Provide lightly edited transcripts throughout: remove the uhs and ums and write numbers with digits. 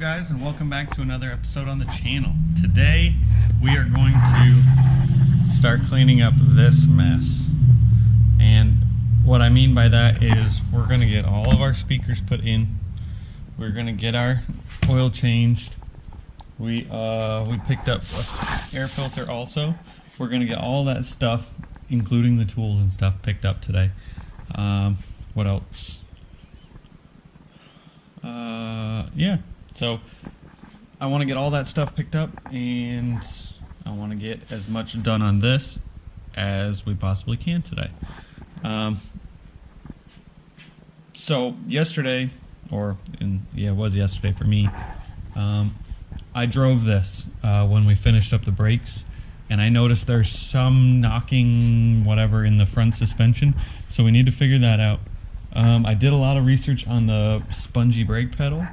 guys, and welcome back to another episode on the channel. Today we are going to start cleaning up this mess, and what I mean by that is we're going to get all of our speakers put in, we're going to get our oil changed, we picked up an air filter also. We're going to get all that stuff, including the tools and stuff, picked up today. What else? Yeah, so I want to get all that stuff picked up, and I want to get as much done on this as we possibly can today. So yesterday, it was yesterday for me, I drove this when we finished up the brakes, and I noticed there's some knocking whatever in the front suspension, so we need to figure that out. I did a lot of research on the spongy brake pedal,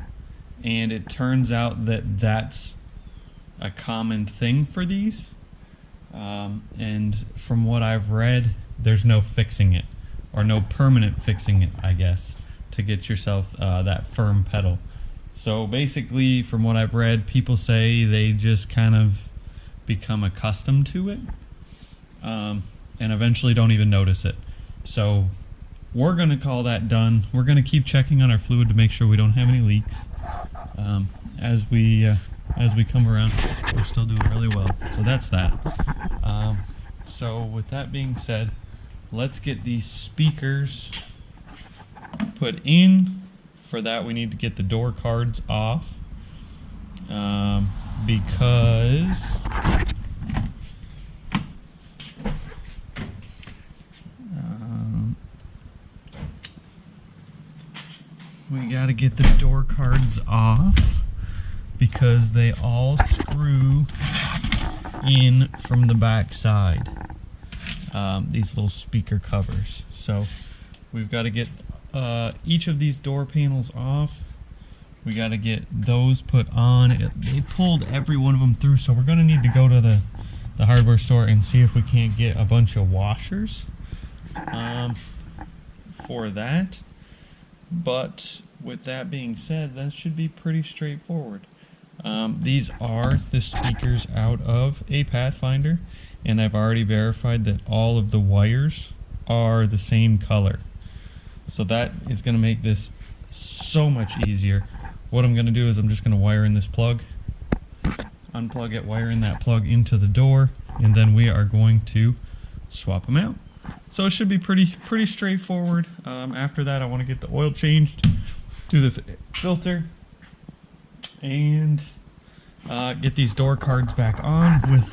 and it turns out that that's a common thing for these, and from what I've read, there's no fixing it, or no permanent fixing it, I guess, to get yourself that firm pedal. So basically, from what I've read, people say they just kind of become accustomed to it, and eventually don't even notice it. So we're going to call that done. We're going to keep checking on our fluid to make sure we don't have any leaks. As we come around, we're still doing really well. So that's that. So with that being said, let's get these speakers put in. For that, we need to get the door cards off, because we got to get the door cards off because they all screw in from the back side, these little speaker covers. So we've got to get each of these door panels off. We got to get those put on. They pulled every one of them through, so we're going to need to go to the hardware store and see if we can't get a bunch of washers for that. But with that being said, that should be pretty straightforward. These are the speakers out of a Pathfinder, and I've already verified that all of the wires are the same color. So that is going to make this so much easier. What I'm going to do is I'm just going to wire in this plug, unplug it, wire in that plug into the door, and then we are going to swap them out. So it should be pretty straightforward. After that, I want to get the oil changed, do the filter, and get these door cards back on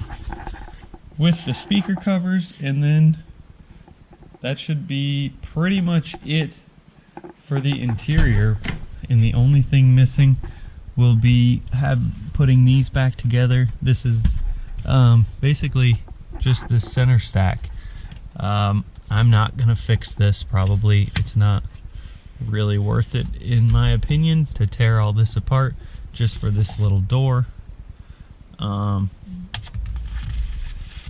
with the speaker covers, and then that should be pretty much it for the interior. And the only thing missing will be putting these back together. This is basically just this center stack. I'm not gonna fix this probably. It's not really worth it, in my opinion, to tear all this apart just for this little door.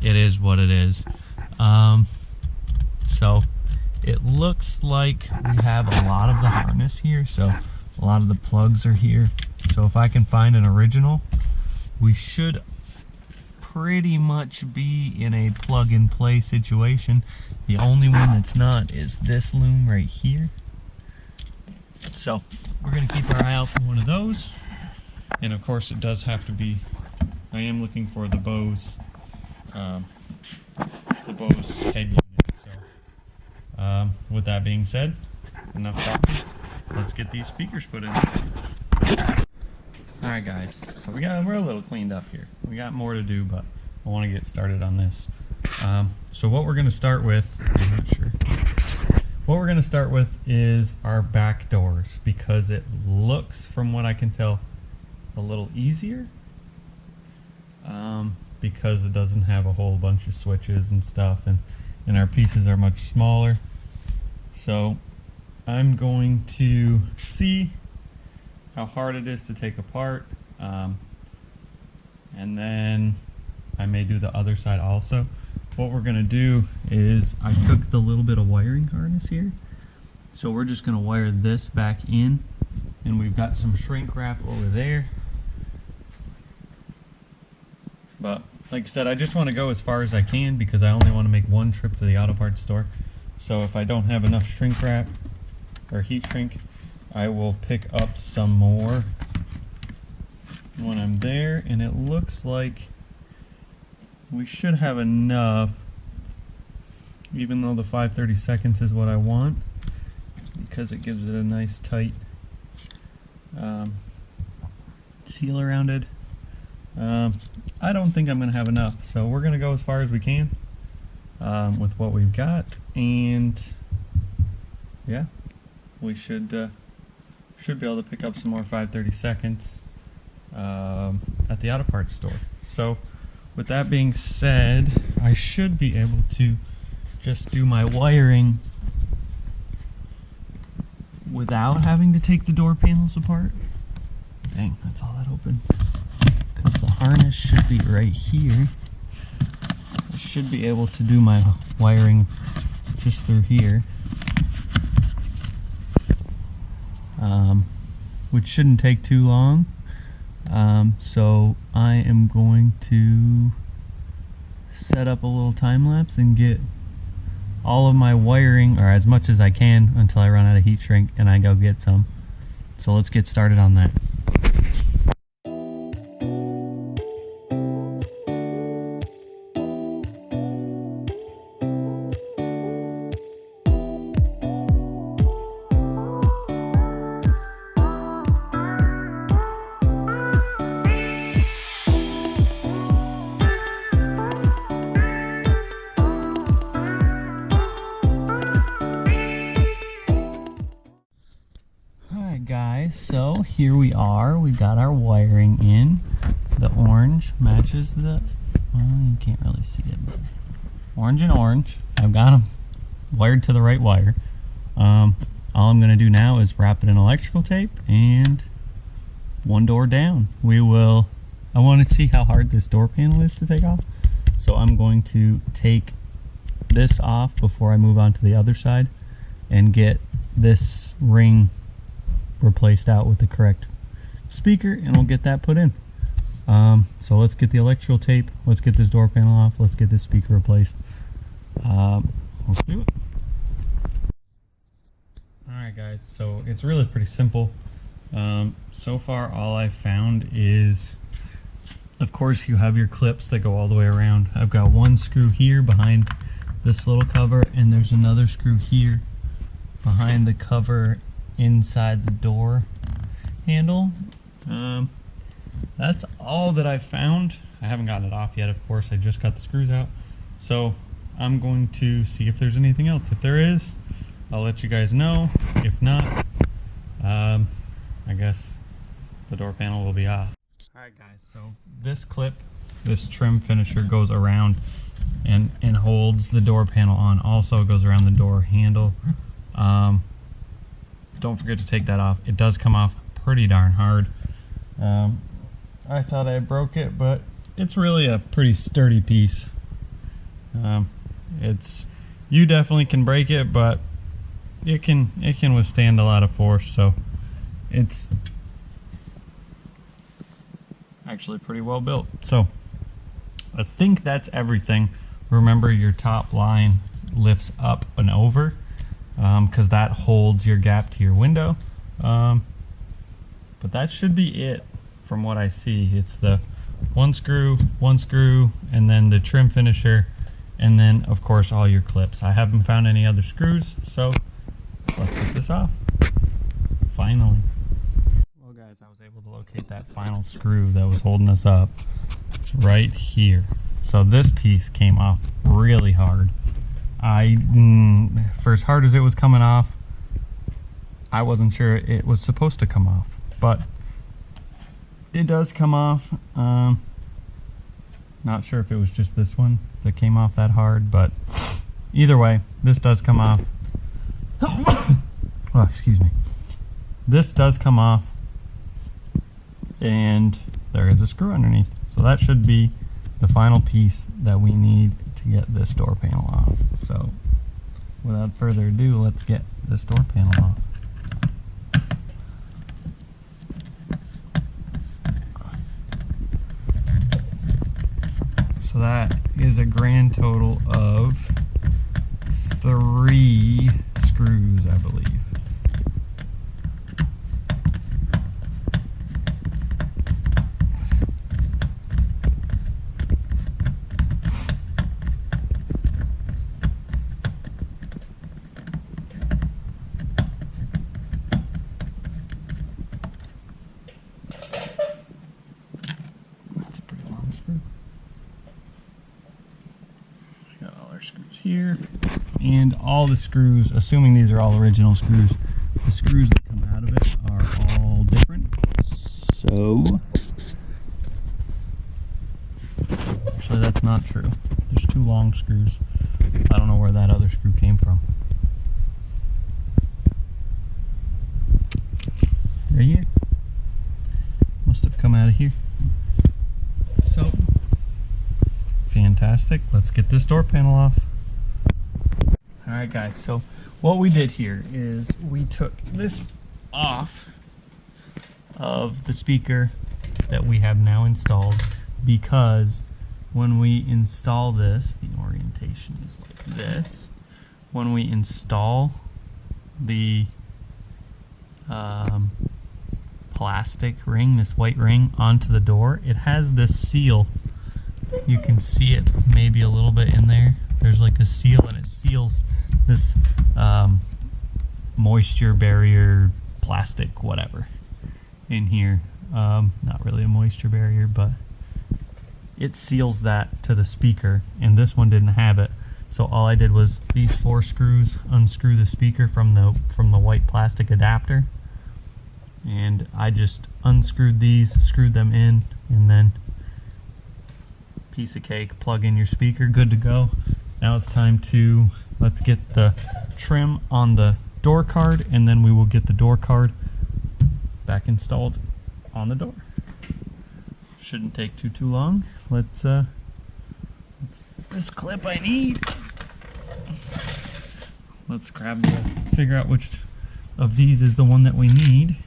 It is what it is. So it looks like we have a lot of the harness here, so a lot of the plugs are here. So if I can find an original, we should pretty much be in a plug-and-play situation. The only one that's not is this loom right here. So we're going to keep our eye out for one of those. And of course it does have to be, I am looking for the Bose head unit. So with that being said, enough talking. Let's get these speakers put in. Alright guys, so we're a little cleaned up here. We got more to do, but I want to get started on this. So what we're going to start with, I'm not sure. What we're going to start with is our back doors, because it looks, from what I can tell, a little easier. Because it doesn't have a whole bunch of switches and stuff, and our pieces are much smaller. So I'm going to see how hard it is to take apart, and then I may do the other side also. What we're going to do is I took the little bit of wiring harness here, so we're just going to wire this back in, and we've got some shrink wrap over there But like I said, I just want to go as far as I can because I only want to make one trip to the auto parts store. So if I don't have enough shrink wrap or heat shrink, I will pick up some more when I'm there, and it looks like we should have enough, even though the 5/30 seconds is what I want, because it gives it a nice tight seal around it. I don't think I'm going to have enough, so we're going to go as far as we can with what we've got, and yeah, we should be able to pick up some more 5/30 seconds at the auto parts store. So with that being said, I should be able to just do my wiring without having to take the door panels apart. Dang, that's all that opens. Because the harness should be right here. I should be able to do my wiring just through here. Which shouldn't take too long. So I am going to set up a little time lapse and get all of my wiring, or as much as I can until I run out of heat shrink and I go get some. So let's get started on that. Guys, so here we are. We got our wiring in. The orange matches the, well, you can't really see it, but orange and orange. I've got them wired to the right wire. All I'm going to do now is wrap it in electrical tape and one door down. I want to see how hard this door panel is to take off. So I'm going to take this off before I move on to the other side and get this ring replaced out with the correct speaker, and we'll get that put in. So let's get the electrical tape, let's get this door panel off, let's get this speaker replaced. Let's do it. Alright guys, so it's really pretty simple. So far all I've found is, of course, you have your clips that go all the way around. I've got one screw here behind this little cover, and there's another screw here behind the cover inside the door handle. That's all that I've found. I haven't gotten it off yet, of course. I just got the screws out. So I'm going to see if there's anything else. If there is, I'll let you guys know. If not, I guess the door panel will be off. Alright guys, so this clip, this trim finisher goes around and holds the door panel on. Also goes around the door handle. Don't forget to take that off. It does come off pretty darn hard. I thought I broke it, but it's really a pretty sturdy piece. You definitely can break it, but it can withstand a lot of force. So it's actually pretty well built. So I think that's everything. Remember, your top line lifts up and over, because that holds your gap to your window. But that should be it from what I see. It's the one screw, and then the trim finisher, and then of course all your clips. I haven't found any other screws, so let's get this off. Finally. Well guys, I was able to locate that final screw that was holding us up. It's right here. So this piece came off really hard. For as hard as it was coming off, I wasn't sure it was supposed to come off, but it does come off. Not sure if it was just this one that came off that hard, but either way, this does come off. Oh, excuse me. This does come off, and there is a screw underneath. So that should be the final piece that we need to get this door panel off. So without further ado, let's get this door panel off. So that is a grand total of 3 screws, I believe. That's a pretty long screw. Got all our screws here. And all the screws, assuming these are all original screws, the screws that come out of it are all different. So, actually that's not true. There's 2 long screws. I don't know where that other screw came from. Right here. Must have come out of here. So, fantastic. Let's get this door panel off. Alright guys, so what we did here is we took this off of the speaker that we have now installed, because when we install this, the orientation is like this. When we install the plastic ring, this white ring, onto the door, it has this seal. You can see it maybe a little bit in there. There's like a seal, and it seals this moisture barrier plastic whatever in here. Not really a moisture barrier, but it seals that to the speaker, and this one didn't have it. So all I did was these 4 screws unscrew the speaker from the white plastic adapter, and I just unscrewed these, screwed them in, and then piece of cake, plug in your speaker, good to go. Now it's time to, let's get the trim on the door card, and then we will get the door card back installed on the door. Shouldn't take too long. Let's this clip I need. Let's figure out which of these is the one that we need.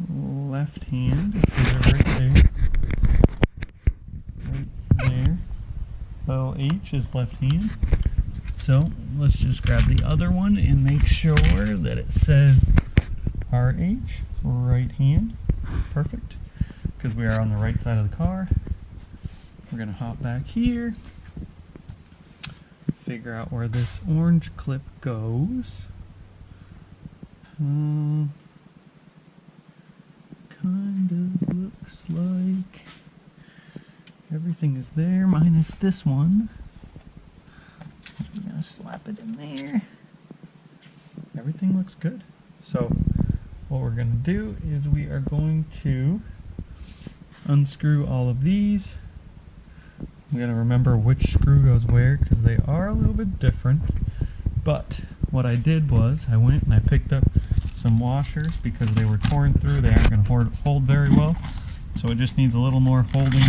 Left hand, so they're right there. Right there. Little H is left hand. So let's just grab the other one and make sure that it says RH for right hand. Perfect. Because we are on the right side of the car. We're going to hop back here. Figure out where this orange clip goes. Kind of looks like everything is there minus this one. We're going to slap it in there. Everything looks good. So what we're going to do is we are going to unscrew all of these. We got to remember which screw goes where, because they are a little bit different. But what I did was I went and I picked up some washers, because they were torn through. They aren't going to hold very well, so it just needs a little more holding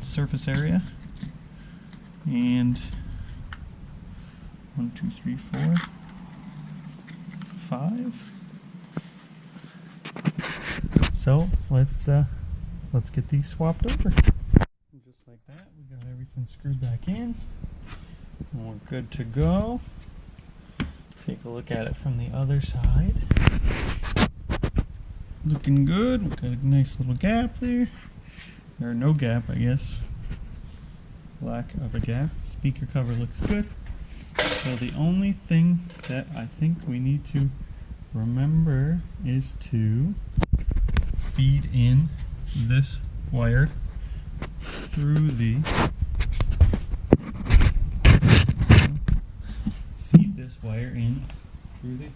surface area. And 1, 2, 3, 4, 5. So let's get these swapped over. Just like that, we got everything screwed back in, and we're good to go. Take a look at it from the other side. Looking good. We've got a nice little gap there. Or no gap, I guess. Lack of a gap. Speaker cover looks good. So the only thing that I think we need to remember is to feed in this wire through the wire in through the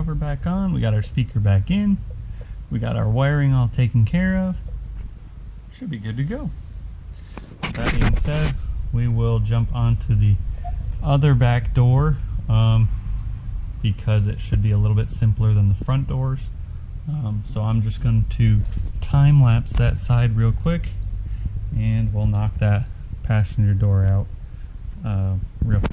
cover back on. We got our speaker back in. We got our wiring all taken care of. Should be good to go. With that being said, we will jump onto the other back door because it should be a little bit simpler than the front doors. So I'm just going to time lapse that side real quick, and we'll knock that passenger door out real quick.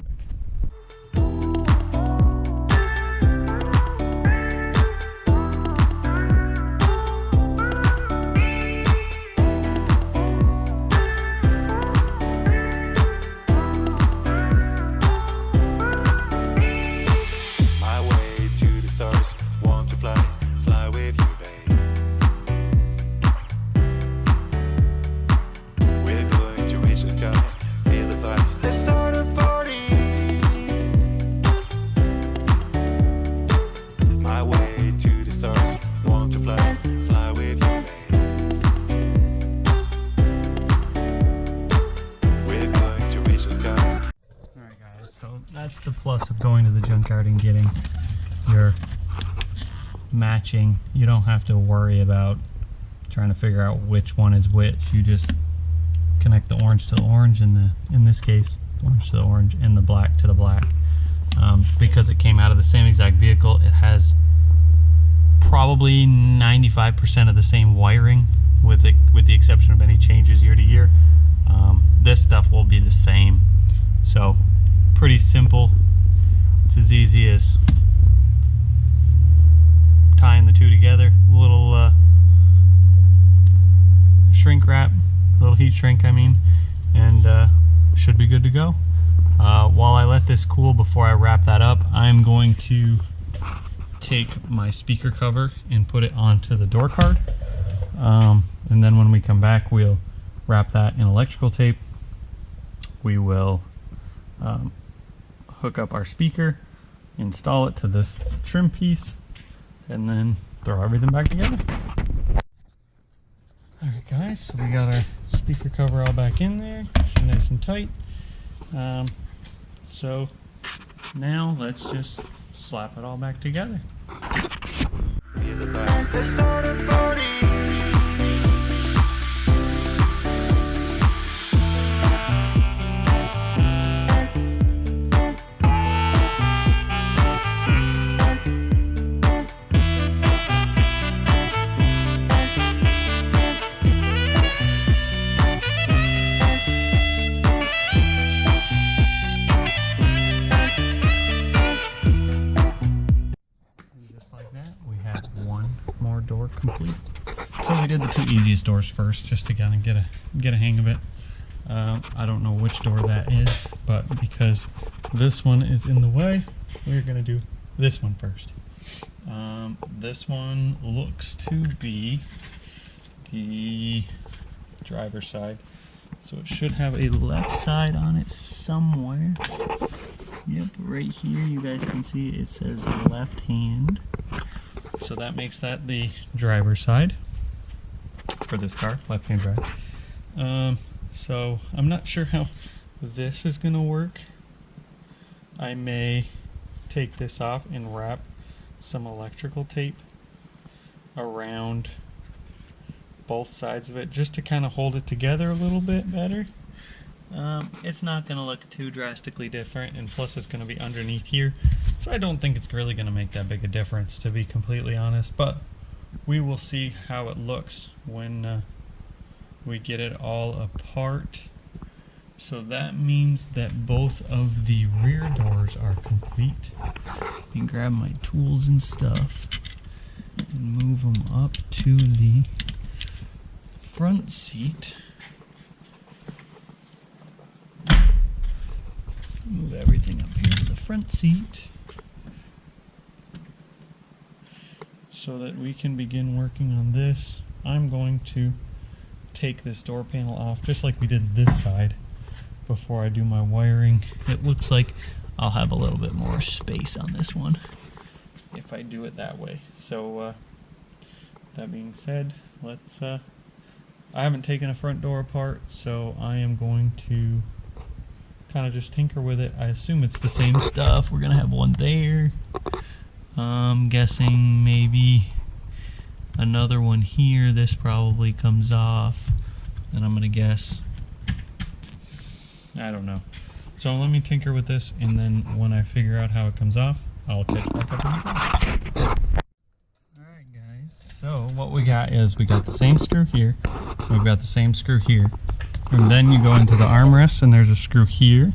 That's the plus of going to the junkyard and getting your matching. You don't have to worry about trying to figure out which one is which. You just connect the orange to the orange, and in this case, the orange to the orange and the black to the black. Because it came out of the same exact vehicle, it has probably 95% of the same wiring, with the exception of any changes year to year. This stuff will be the same. So pretty simple. It's as easy as tying the two together. A little shrink wrap, little heat shrink I mean, and should be good to go. While I let this cool before I wrap that up, I'm going to take my speaker cover and put it onto the door card, and then when we come back, we'll wrap that in electrical tape. We will hook up our speaker, install it to this trim piece, and then throw everything back together. Alright guys, so we got our speaker cover all back in there, nice and tight. So now let's just slap it all back together. Let's start a party. Complete. So we did the two easiest doors first, just to kind of get a hang of it. I don't know which door that is, but because this one is in the way, we're gonna do this one first. This one looks to be the driver's side, so it should have a left side on it somewhere. Yep, right here you guys can see it says left hand. So that makes that the driver's side for this car, left-hand drive. So I'm not sure how this is going to work. I may take this off and wrap some electrical tape around both sides of it just to kind of hold it together a little bit better. It's not going to look too drastically different, and plus it's going to be underneath here, so I don't think it's really going to make that big a difference, to be completely honest, but we will see how it looks when we get it all apart. So that means that both of the rear doors are complete. I can grab my tools and stuff and move them up to the front seat. Move everything up here to the front seat so that we can begin working on this. I'm going to take this door panel off just like we did this side before I do my wiring. It looks like I'll have a little bit more space on this one if I do it that way. So that being said, let's I haven't taken a front door apart, so I am going to kind of just tinker with it. I assume it's the same stuff. We're gonna have one there, I'm guessing maybe another one here. This probably comes off, and I'm gonna guess, I don't know. So let me tinker with this, and then when I figure out how it comes off, I'll catch back up with you guys. Alright guys, so what we got is we got the same screw here, we've got the same screw here, and then you go into the armrest and there's a screw here,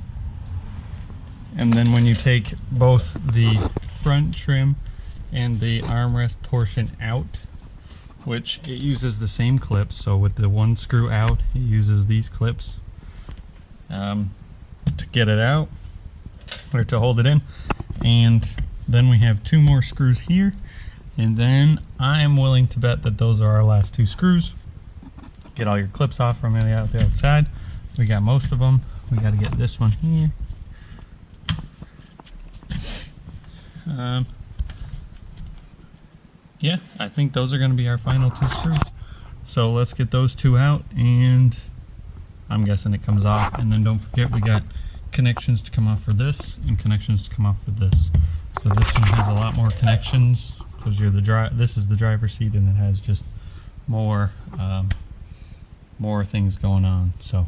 and then when you take both the front trim and the armrest portion out, which it uses the same clips, so with the one screw out it uses these clips to get it out, or to hold it in, and then we have two more screws here, and then I'm willing to bet that those are our last two screws. Get all your clips off from the outside. We got most of them. We got to get this one here. Yeah, I think those are going to be our final two screws. So let's get those two out, and I'm guessing it comes off. And then don't forget, we got connections to come off for this and connections to come off for this. So this one has a lot more connections because this is the driver's seat, and it has just more things going on. So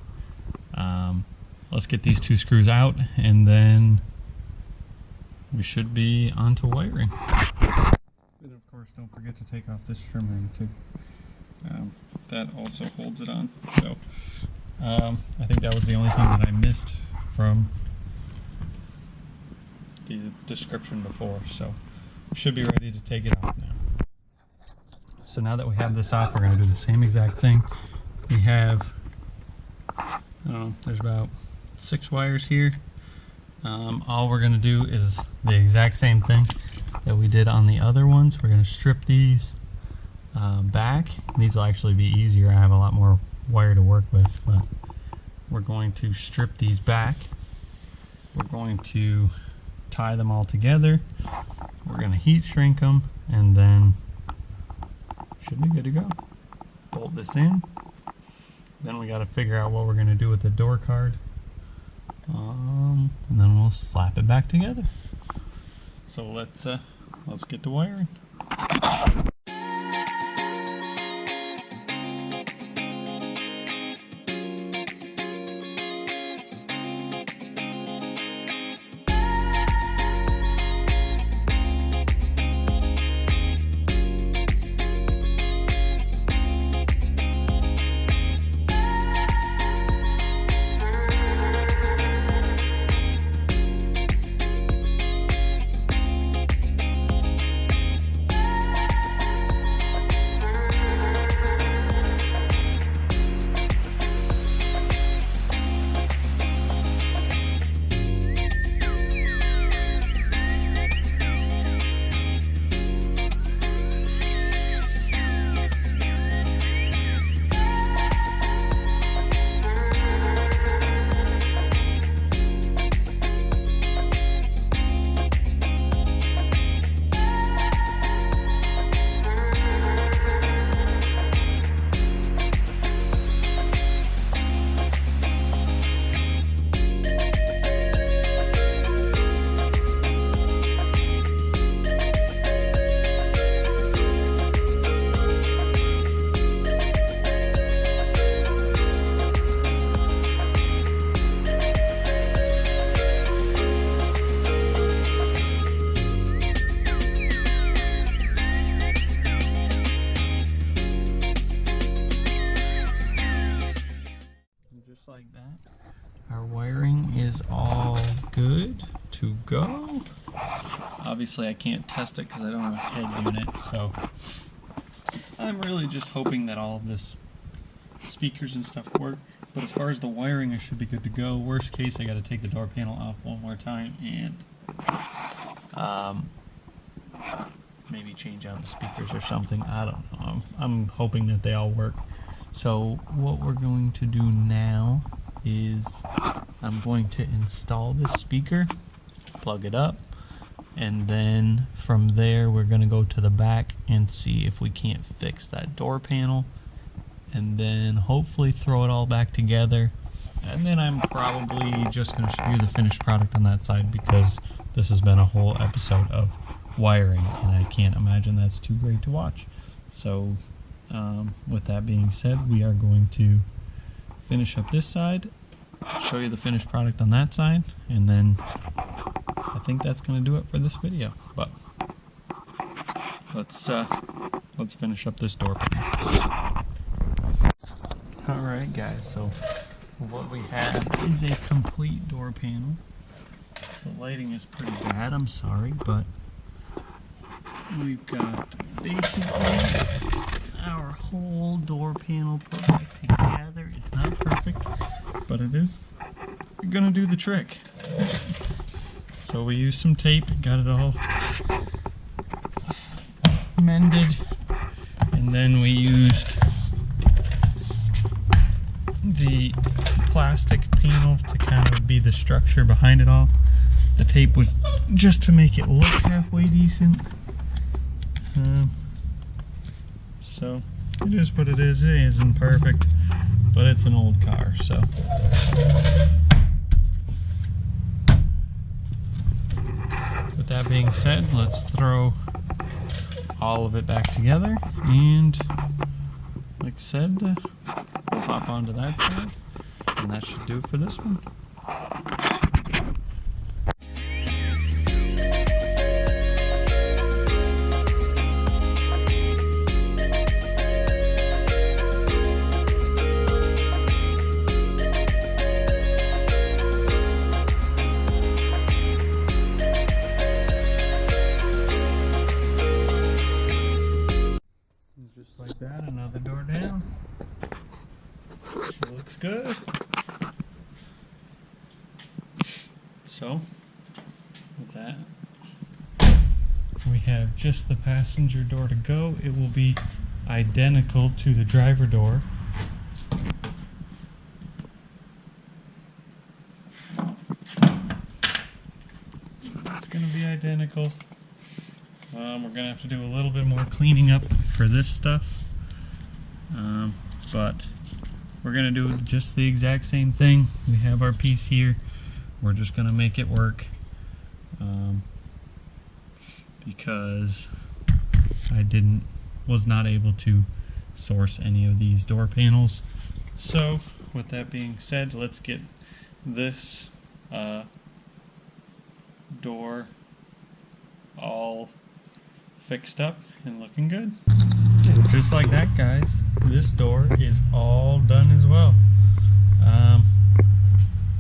let's get these two screws out, and then we should be onto wiring. And of course, don't forget to take off this trim ring too. That also holds it on. So I think that was the only thing that I missed from the description before. So we should be ready to take it off now. So now that we have this off, we're going to do the same exact thing. We have, there's about 6 wires here. All we're going to do is the exact same thing that we did on the other ones. We're going to strip these back. These will actually be easier. I have a lot more wire to work with, but we're going to strip these back. We're going to tie them all together. We're going to heat shrink them, and then should be good to go. Bolt this in. Then we got to figure out what we're going to do with the door card. And then we'll slap it back together. So let's get to wiring. Like that, our wiring is all good to go. Obviously I can't test it because I don't have a head unit, so I'm really just hoping that all of this speakers and stuff work. But as far as the wiring, I should be good to go. Worst case, I got to take the door panel off one more time and maybe change out the speakers or something. I don't know. I'm hoping that they all work. So what we're going to do now is I'm going to install this speaker, plug it up, and then from there we're going to go to the back and see if we can't fix that door panel, and then hopefully throw it all back together. And then I'm probably just going to show you the finished product on that side, because this has been a whole episode of wiring, and I can't imagine that's too great to watch. So with that being said, we are going to finish up this side, show you the finished product on that side, and then I think that's going to do it for this video. But let's finish up this door panel. Alright guys, so what we have is a complete door panel. The lighting is pretty bad, I'm sorry, but we've got basically our whole door panel put back together. It's not perfect, but it is gonna do the trick. So we used some tape, got it all mended, and then we used the plastic panel to kind of be the structure behind it all. The tape was just to make it look halfway decent. So it is what it is. It isn't perfect, but it's an old car, so. With that being said, let's throw all of it back together, and like I said, we'll hop onto that side, and that should do it for this one. Just like that, another door down. She looks good. So, with that, we have just the passenger door to go. It will be identical to the driver door. It's going to be identical. We're going to have to do a little bit more cleaning up for this stuff, but we're going to do just the exact same thing. We have our piece here. We're just going to make it work, because I was not able to source any of these door panels. So with that being said, let's get this door all fixed up and looking good. And just like that, guys, this door is all done as well.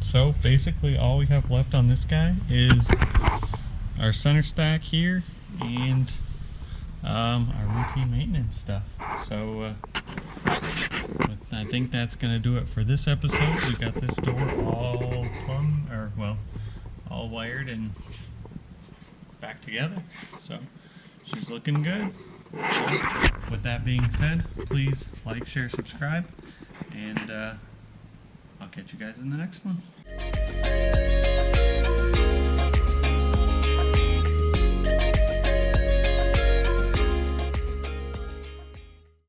So basically all we have left on this guy is our center stack here and our routine maintenance stuff. So I think that's going to do it for this episode. We got this door all all wired and back together. So she's looking good. So, with that being said, please like, share, subscribe, and I'll catch you guys in the next one.